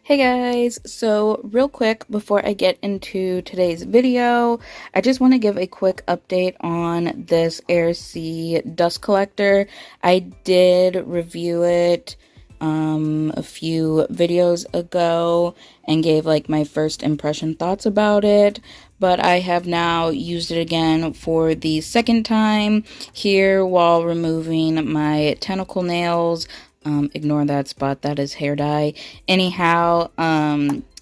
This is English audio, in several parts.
Hey guys, so real quick before I get into today's video, I just want to give a quick update on this Air C dust collector. I did review it a few videos ago and gave like my first impression thoughts about it, but I have now used it again for the second time here while removing my tentacle nails. Ignore that spot, that is hair dye. Anyhow,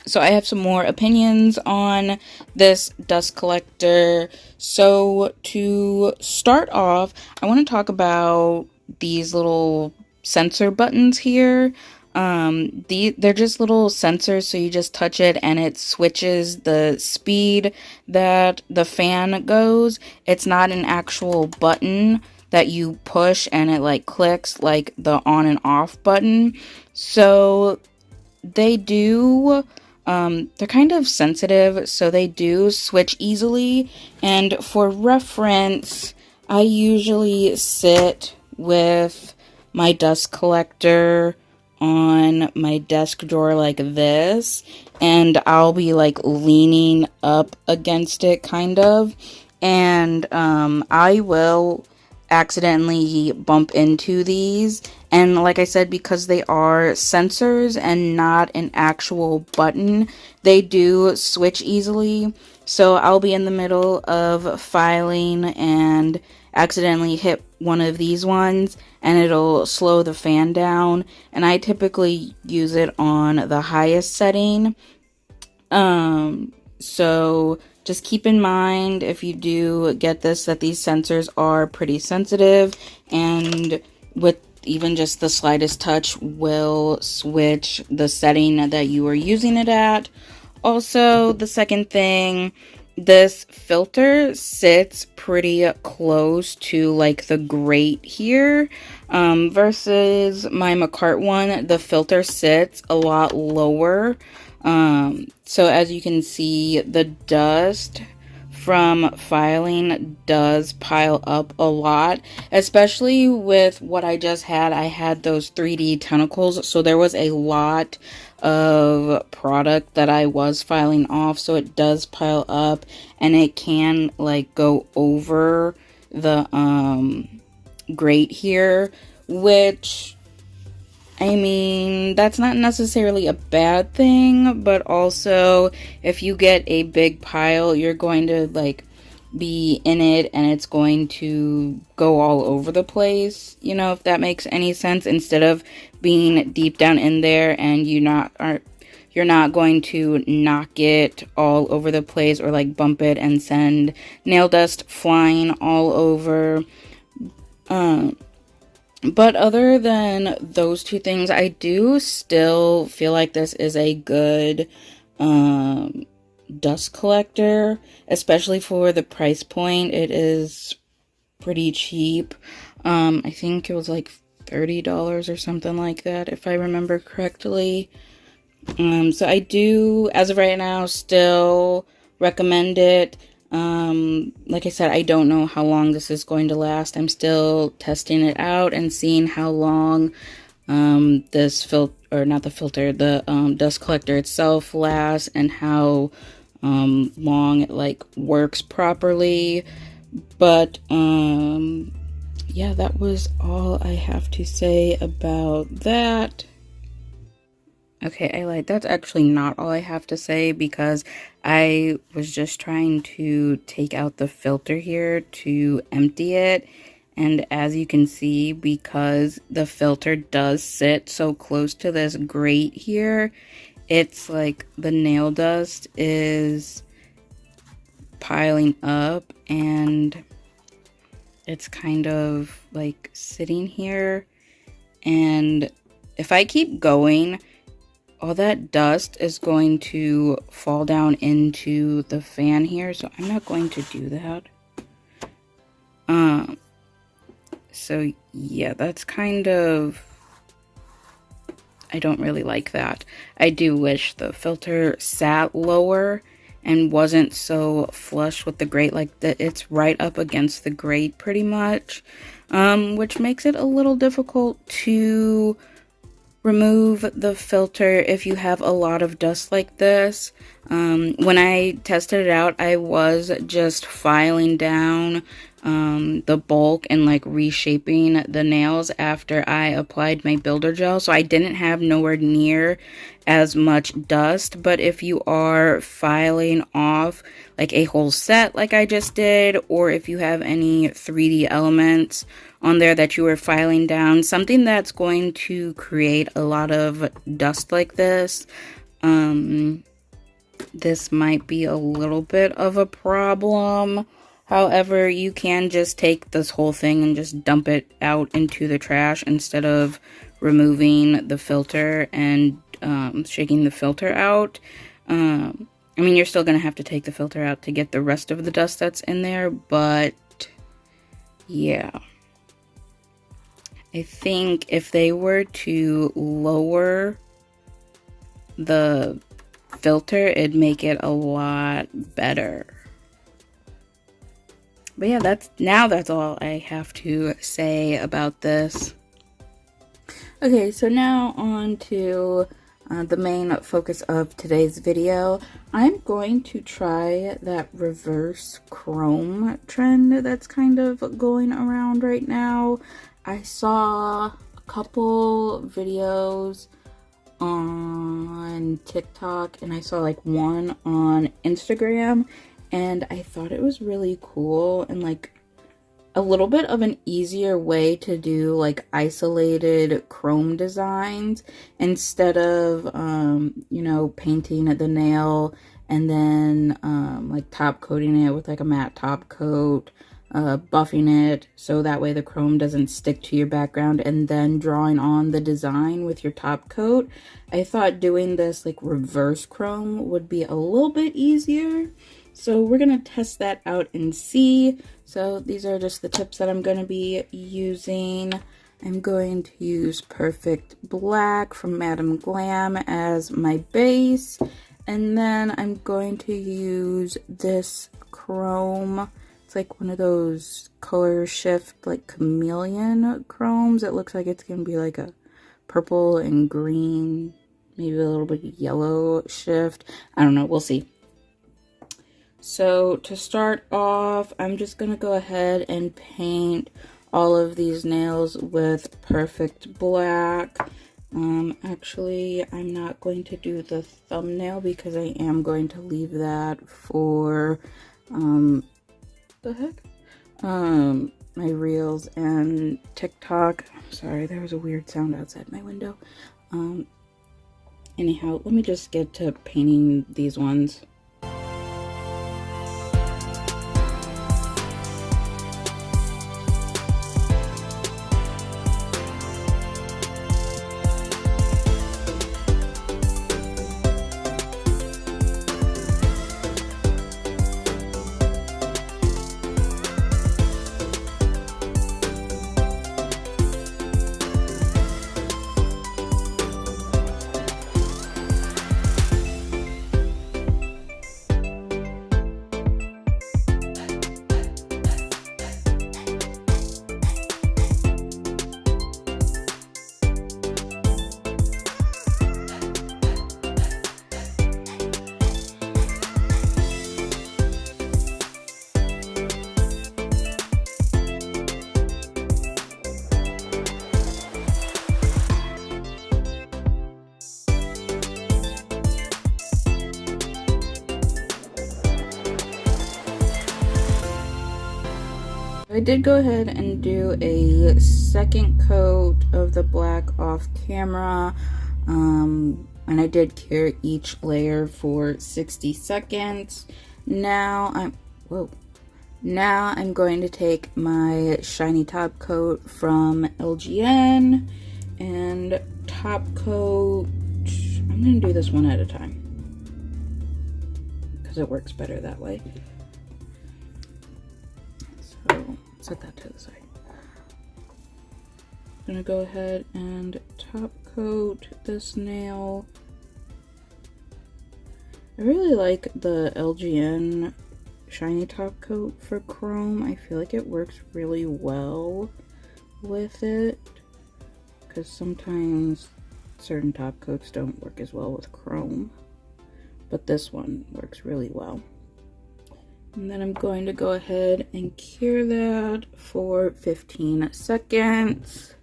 so I have some more opinions on this dust collector. So to start off, I want to talk about these little sensor buttons here. They're just little sensors, so you just touch it and it switches the speed that the fan goes. It's not an actual button that you push and it like clicks like the on and off button. So they do they're kind of sensitive, so they do switch easily. And for reference, I usually sit with my dust collector on my desk drawer like this, and I'll be like leaning up against it kind of, and I will accidentally bump into these. And like I said, because they are sensors and not an actual button, they do switch easily. So I'll be in the middle of filing and accidentally hit one of these ones and it'll slow the fan down. And I typically use it on the highest setting. So just keep in mind, if you do get this, that these sensors are pretty sensitive, and with even just the slightest touch will switch the setting that you are using it at. Also, the second thing, this filter sits pretty close to like the grate here, versus my McCart one. The filter sits a lot lower. So as you can see, the dust from filing does pile up a lot, especially with what I just had. I had those 3D tentacles, so there was a lot of product that I was filing off, so it does pile up and it can like go over the grate here, which, I mean, that's not necessarily a bad thing, but also if you get a big pile, you're going to like be in it and it's going to go all over the place, you know, if that makes any sense, instead of being deep down in there, and you're not going to knock it all over the place or like bump it and send nail dust flying all over. But other than those two things, I do still feel like this is a good dust collector, especially for the price point. It is pretty cheap. I think it was like $30 or something like that, if I remember correctly. So I do, as of right now, still recommend it. Like I said, I don't know how long this is going to last. I'm still testing it out and seeing how long this the dust collector itself lasts, and how long it like works properly. But yeah, that was all I have to say about that. Okay, I lied. That's actually not all I have to say, because I was just trying to take out the filter here to empty it. And as you can see, because the filter does sit so close to this grate here, it's like the nail dust is piling up and it's kind of like sitting here. And if I keep going, all that dust is going to fall down into the fan here, so I'm not going to do that. So yeah, that's kind of, I don't really like that. I do wish the filter sat lower and wasn't so flush with the grate, like that it's right up against the grate pretty much, which makes it a little difficult to remove the filter if you have a lot of dust like this. When I tested it out, I was just filing down the bulk and like reshaping the nails after I applied my builder gel, so I didn't have nowhere near as much dust. But if you are filing off like a whole set like I just did, or if you have any 3D elements on there that you are filing down, something that's going to create a lot of dust like this, this might be a little bit of a problem. However, you can just take this whole thing and just dump it out into the trash instead of removing the filter and shaking the filter out. I mean, you're still going to have to take the filter out to get the rest of the dust that's in there, but yeah. I think if they were to lower the filter, it'd make it a lot better. But yeah, that's all I have to say about this. Okay, so now on to the main focus of today's video. I'm going to try that reverse chrome trend that's kind of going around right now. I saw a couple videos on TikTok and I saw like one on Instagram, and I thought it was really cool and like a little bit of an easier way to do like isolated chrome designs instead of you know, painting the nail and then like top coating it with like a matte top coat, buffing it so that way the chrome doesn't stick to your background, and then drawing on the design with your top coat. I thought doing this like reverse chrome would be a little bit easier. So we're going to test that out and see. So these are just the tips that I'm going to be using. I'm going to use Perfect Black from Madam Glam as my base. And then I'm going to use this chrome. It's like one of those color shift like chameleon chromes. It looks like it's going to be like a purple and green, maybe a little bit of yellow shift. I don't know. We'll see. So to start off, I'm just going to go ahead and paint all of these nails with Perfect Black. Actually, I'm not going to do the thumbnail because I am going to leave that for, my reels and TikTok. Sorry, there was a weird sound outside my window. Anyhow, let me just get to painting these ones. I did go ahead and do a second coat of the black off camera, and I did cure each layer for 60 seconds. Now I'm going to take my shiny top coat from LGN and top coat. I'm going to do this one at a time because it works better that way. So set that to the side. I'm gonna go ahead and top coat this nail. I really like the LGN shiny top coat for chrome. I feel like it works really well with it because sometimes certain top coats don't work as well with chrome, but this one works really well. And then I'm going to go ahead and cure that for 15 seconds.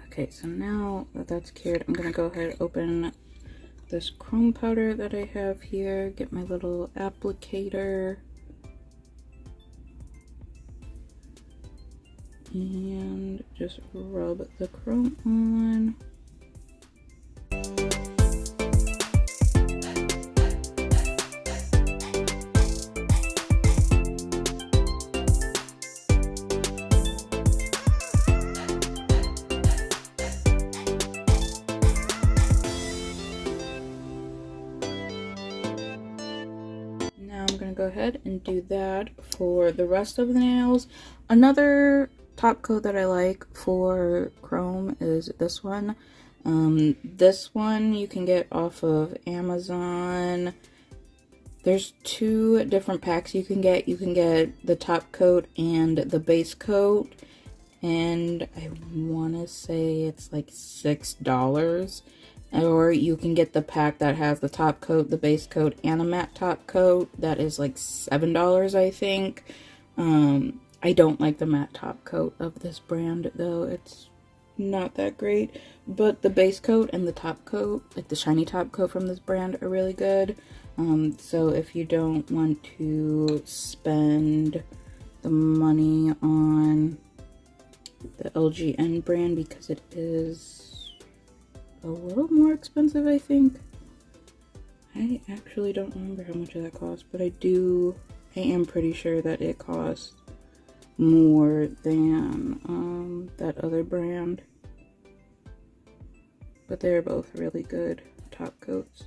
Okay, so now that that's cured, I'm gonna go ahead and open this chrome powder that I have here, get my little applicator, and just rub the chrome on. Now I'm gonna go ahead and do that for the rest of the nails. Another top coat that I like for chrome is this one. This one you can get off of Amazon. There's two different packs you can get. You can get the top coat and the base coat, and I want to say it's like $6. Or you can get the pack that has the top coat, the base coat, and a matte top coat. That is like $7, I think. I don't like the matte top coat of this brand, though. It's not that great. But the base coat and the top coat, like the shiny top coat from this brand, are really good. So if you don't want to spend the money on the LGN brand, because it is a little more expensive, I think. I actually don't remember how much that cost, but I am pretty sure that it costs more than that other brand. But they're both really good top coats.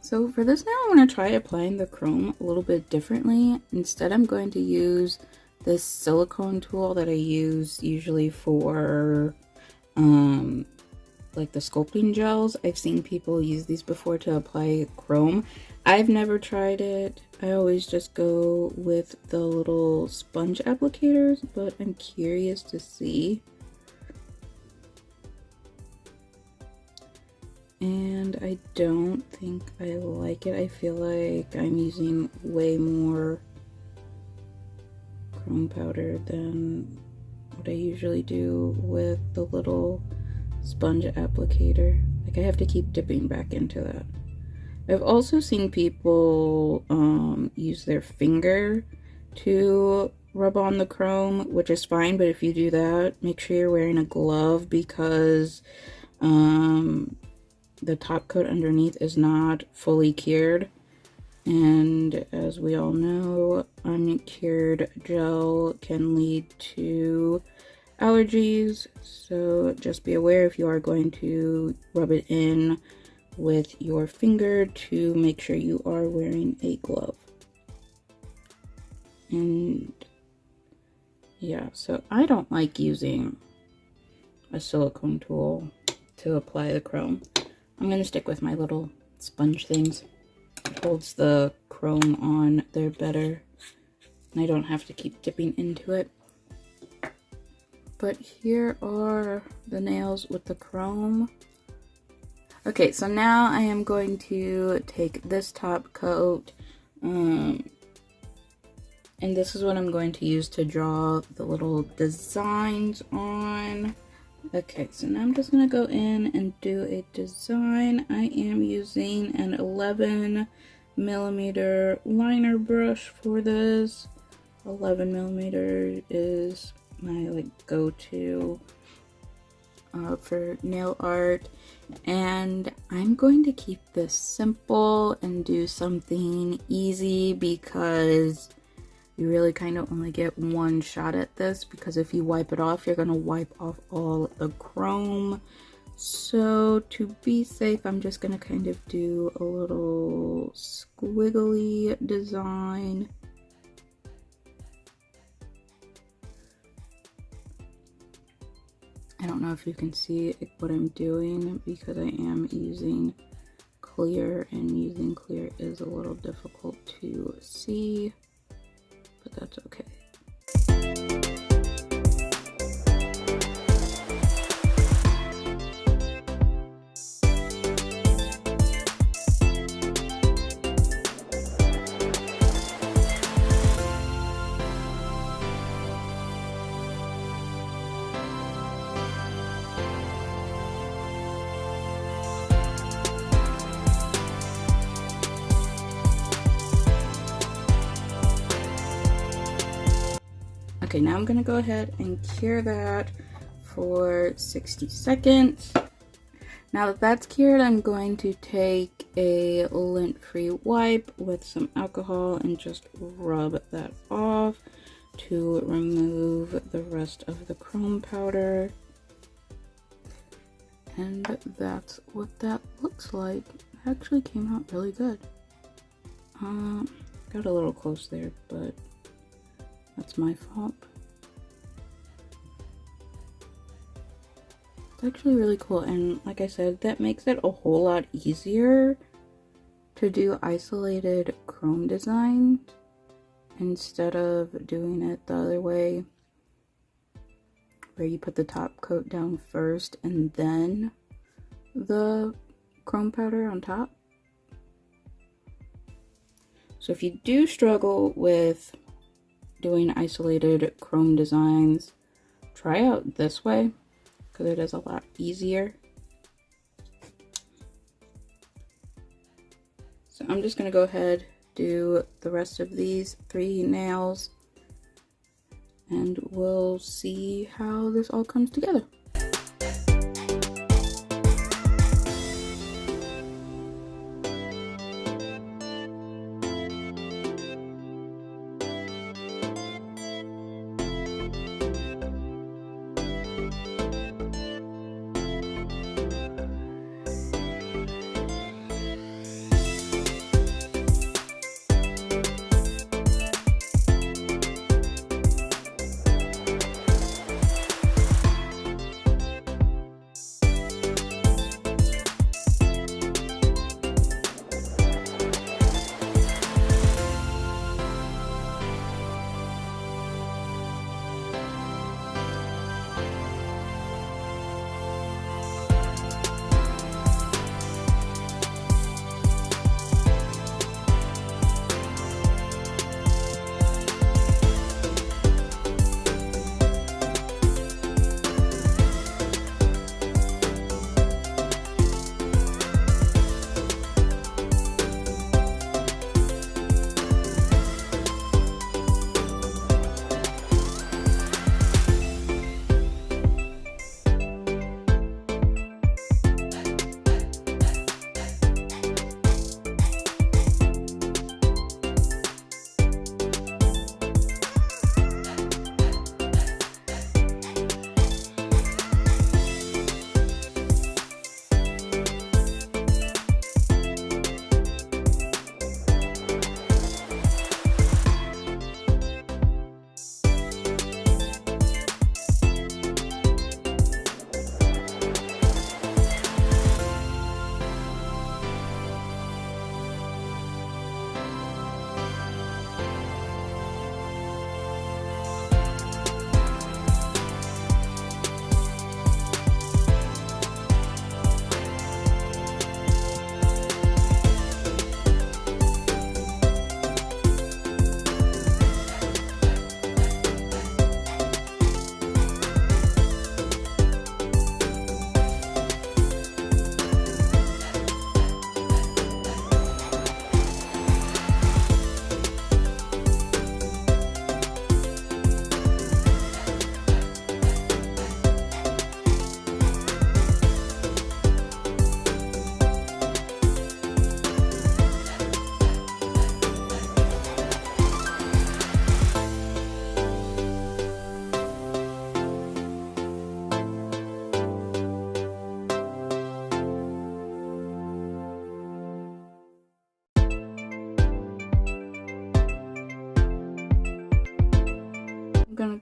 So for this now, I'm going to try applying the chrome a little bit differently. Instead, I'm going to use this silicone tool that I use usually for like the sculpting gels. I've seen people use these before to apply chrome. I've never tried it. I always just go with the little sponge applicators, but I'm curious to see. And I don't think I like it. I feel like I'm using way more chrome powder than what I usually do with the little sponge applicator. Like, I have to keep dipping back into that. I've also seen people use their finger to rub on the chrome, which is fine, but if you do that, make sure you're wearing a glove, because the top coat underneath is not fully cured, and as we all know, uncured gel can lead to allergies, so just be aware if you are going to rub it in with your finger to make sure you are wearing a glove. And yeah, so I don't like using a silicone tool to apply the chrome. I'm going to stick with my little sponge things. It holds the chrome on there better, and I don't have to keep dipping into it. But here are the nails with the chrome. Okay, so now I am going to take this top coat, and this is what I'm going to use to draw the little designs on. Okay, so now I'm just going to go in and do a design. I am using an 11mm liner brush for this. 11mm is my go-to for nail art, and I'm going to keep this simple and do something easy because you really kind of only get one shot at this, because if you wipe it off, you're going to wipe off all the chrome. So to be safe, I'm just going to kind of do a little squiggly design. I don't know if you can see what I'm doing because I am using clear, and using clear is a little difficult to see, but that's okay. Okay, now I'm gonna go ahead and cure that for 60 seconds. Now that that's cured, I'm going to take a lint-free wipe with some alcohol and just rub that off to remove the rest of the chrome powder. And that's what that looks like. It actually came out really good. Got a little close there, but that's my fault. It's actually really cool, and like I said, that makes it a whole lot easier to do isolated chrome design instead of doing it the other way, where you put the top coat down first and then the chrome powder on top. So if you do struggle with doing isolated chrome designs, try out this way because it is a lot easier. So I'm just gonna go ahead, do the rest of these 3 nails, and we'll see how this all comes together.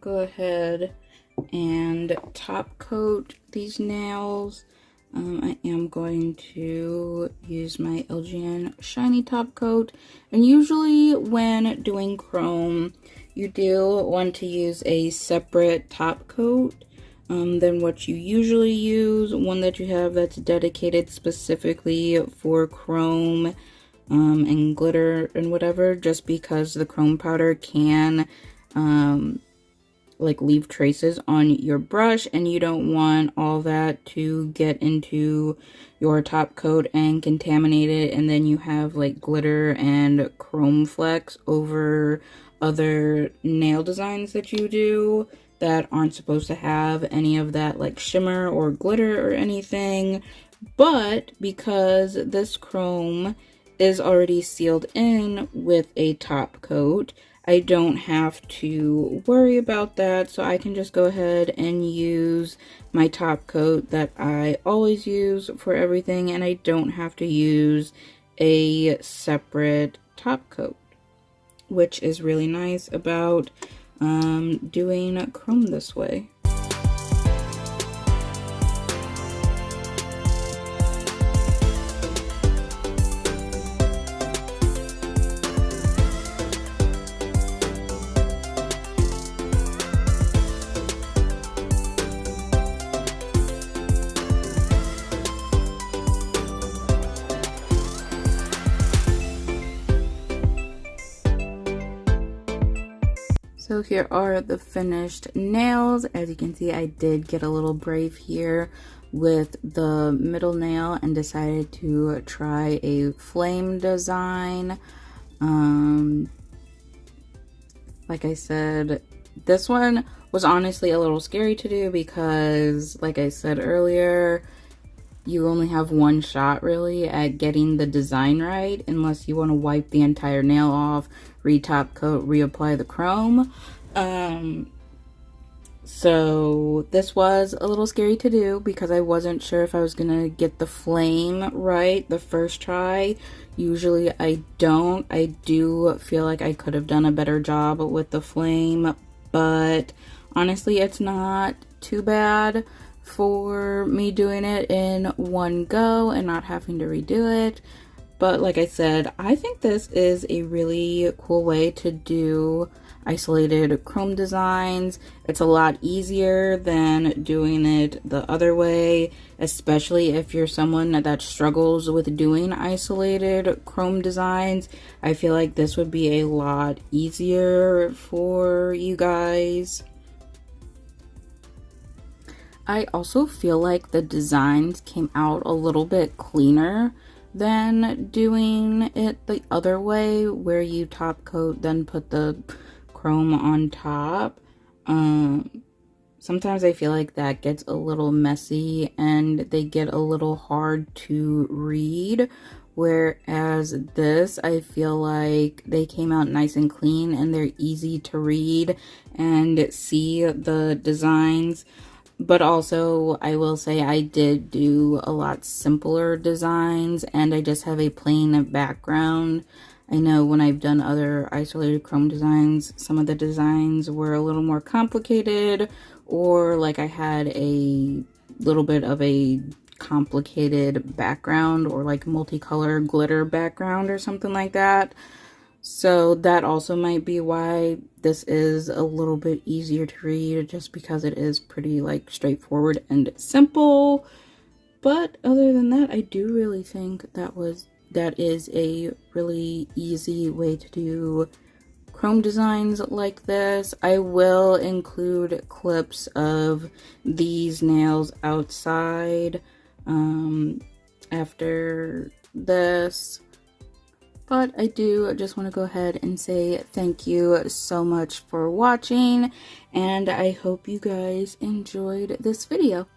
go ahead and top coat these nails. I am going to use my LGN Shiny Top Coat, and usually when doing chrome, you do want to use a separate top coat than what you usually use, one that you have that's dedicated specifically for chrome and glitter and whatever, just because the chrome powder can like leave traces on your brush, and you don't want all that to get into your top coat and contaminate it, and then you have like glitter and chrome flecks over other nail designs that you do that aren't supposed to have any of that like shimmer or glitter or anything. But because this chrome is already sealed in with a top coat, I don't have to worry about that, so I can just go ahead and use my top coat that I always use for everything, and I don't have to use a separate top coat, which is really nice about doing chrome this way. So here are the finished nails. As you can see, I did get a little brave here with the middle nail and decided to try a flame design. Like I said, this one was honestly a little scary to do because, like I said earlier, you only have one shot really at getting the design right, unless you want to wipe the entire nail off, re-top coat, reapply the chrome. So this was a little scary to do because I wasn't sure if I was gonna get the flame right the first try. Usually I don't. I do feel like I could have done a better job with the flame, but honestly it's not too bad for me doing it in one go and not having to redo it. But like I said, I think this is a really cool way to do isolated chrome designs. It's a lot easier than doing it the other way, especially if you're someone that struggles with doing isolated chrome designs. I feel like this would be a lot easier for you guys. I also feel like the designs came out a little bit cleaner than doing it the other way, where you top coat then put the chrome on top. Sometimes I feel like that gets a little messy and they get a little hard to read, whereas this, I feel like they came out nice and clean and they're easy to read and see the designs. But also, I will say I did do a lot simpler designs, and I just have a plain background. I know when I've done other isolated chrome designs, some of the designs were a little more complicated, or like I had a little bit of a complicated background, or like multicolor glitter background or something like that. So that also might be why this is a little bit easier to read, just because it is pretty like straightforward and simple. But other than that, I do really think that is a really easy way to do chrome designs like this. I will include clips of these nails outside after this. But I do just want to go ahead and say thank you so much for watching, and I hope you guys enjoyed this video.